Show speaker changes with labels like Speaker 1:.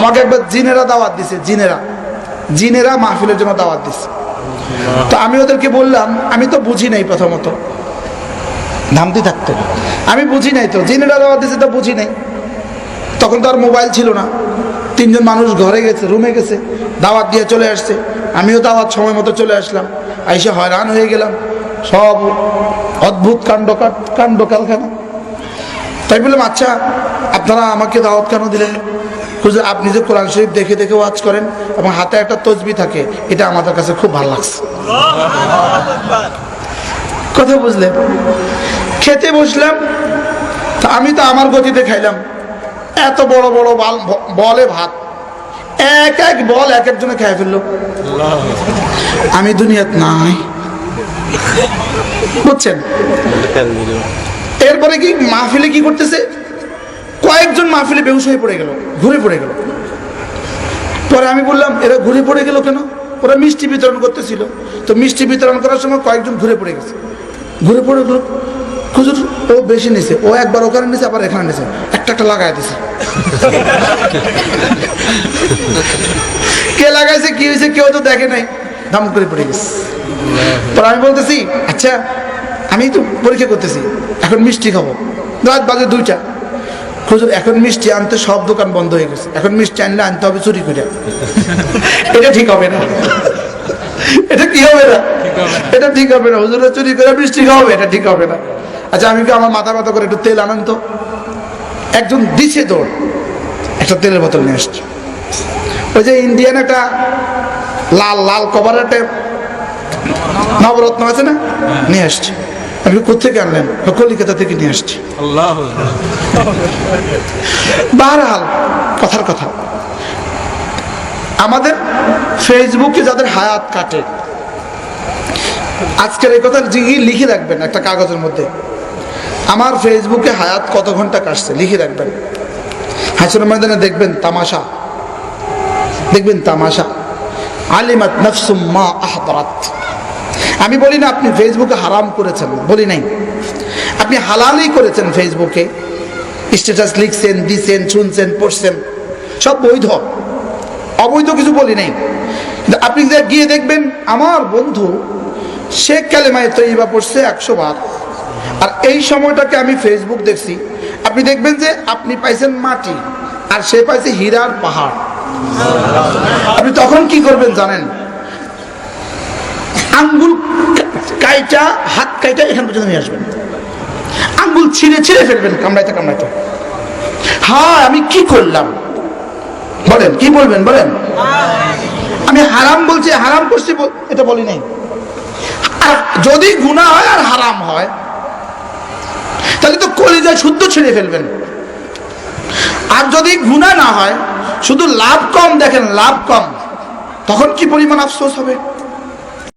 Speaker 1: আমাকে একবার জিনেরা দাওয়াত দিছে, জিনেরা মাহফিলের জন্য দাওয়াত দিছে। তো আমি ওদেরকে বললাম আমি তো বুঝি নাই, প্রথমত ধামতি থাকতো, আমি বুঝি নাই, তো জিনেরা দাওয়াত দিছে তো বুঝি নাই। তখন তো আর মোবাইল ছিল না, 3 জন মানুষ ঘরে গেছে, রুমে গেছে, দাওয়াত দিয়ে চলে আসছে। আমিও দাওয়াত সময় মতো চলে আসলাম, আইসা হয়রান হয়ে গেলাম, সব অদ্ভুত কাণ্ড কারখানা। তাই বললাম আচ্ছা আপনারা আমাকে দাওয়াত কেন দিলেন? হুজুর আপনি যে কোরআন শরীফ দেখে দেখে ওয়াজ করেন এবং হাতে একটা তসবিহ থাকে, এটা আমাদের কাছে খুব ভালো লাগছে। কথা বুঝলেন? খেতে বসলাম, আমি তো আমার গতিতে খাইলাম, এত বড় বড় বলে ভাত, এক বল এক একজনে খেয়ে ফেললো। আমি দুনিয়াত নাই, বুঝছেন? এরপরে কি মাহফিলে কি করতেছে, কয়েকজন মাহফিলে বেহুশ হয়ে পড়ে গেল, ঘুরে পড়ে গেল। পরে আমি বললাম এরা ঘুরে পড়ে গেল কেন? ওরা মিষ্টি বিতরণ করতেছিল, তো মিষ্টি বিতরণ করার সময় কয়েকজন ঘুরে পড়ে গেছে। ঘুরে পড়ে গেল, হুজুর ও বেশি নিছে, ও একবার ওখানে নিছে আবার এখানে নিছে, একটা লাগাই দিছে। কে লাগাইছে কি হয়েছে কেউ তো দেখে নাই, দাম করে পড়ে গেছে। পরে আমি বলতেছি আচ্ছা আমি তো পরীক্ষা করতেছি, এখন মিষ্টি খাবো, রাত বাজে 2টা। হুজুর এখন মিষ্টি আনতে সব দোকান বন্ধ হয়ে গেছে, এখন মিষ্টি আনলে আনতে হবে চুরি করে। এটা ঠিক হবে না, এটা কি হবে না, এটা ঠিক হবে না। হুজুর চুরি করে মিষ্টি খাওয়াবে, এটা ঠিক হবে না। আচ্ছা আমি কি আমার মাথা ব্যথা করে একটু তেল আনেন তো। একজন দিছে দৌড়, একটা তেলের বোতল নিয়ে আসছে, ওই যে ইন্ডিয়ান একটা লাল লাল কভারের একটা নবরত্ন আছে না, নিয়ে আসছে। আমি কোথেকে আনলেন? কলিকাতা থেকে নিয়ে আসছি। বারহাল কথার কথা, আমাদের ফেসবুকে যাদের হায়াত কাটে, আজকের এই কথা লিখে রাখবেন একটা কাগজের মধ্যে, আমার ফেসবুকে হায়াত কত ঘন্টা কাটছে লিখে রাখবেন। হাসরের ময়দানে দেখবেন তামাশা, দেখবেন তামাশা। আলিমাত নাফসুম মা আহদারাত। আমি বলি না আপনি ফেসবুকে হারাম করেছেন, বলি নাই, আপনি হালালই করেছেন। ফেসবুকে স্ট্যাটাস লিখছেন, দিচ্ছেন, শুনছেন, পড়ছেন, সব বৈধ, অবৈধ কিছু বলি নাই। আপনি গিয়ে দেখবেন আমার বন্ধু সে কালেমায়ে তয়্যিবা পড়ছে 100 বার, আর এই সময়টাকে আমি ফেসবুক দেখছি, আপনি দেখবেন যে আপনি পাইছেন মাটি আর সে পাইছে হীরার পাহাড়। আপনি তখন কি করবেন জানেন? আঙ্গুল কাইটা, হাত কাইটা এখান পর্যন্ত নিয়ে আসবেন, আঙ্গুল ছিঁড়ে ছিঁড়ে ফেলবেন, কামড়াইতে কামড়াইতে। হ্যাঁ আমি কি করলাম বলেন, কি বলবেন বলেন? আমি হারাম বলছি, হারাম করছি এটা বলি নাই। আর যদি গুনাহ হয় আর হারাম হয় তাহলে তো কলিজায় শুদ্ধ ছিঁড়ে ফেলবেন। আর যদি গুনাহ না হয়, শুধু লাভ কম দেখেন, লাভ কম, তখন কি পরিমাণ আফসোস হবে।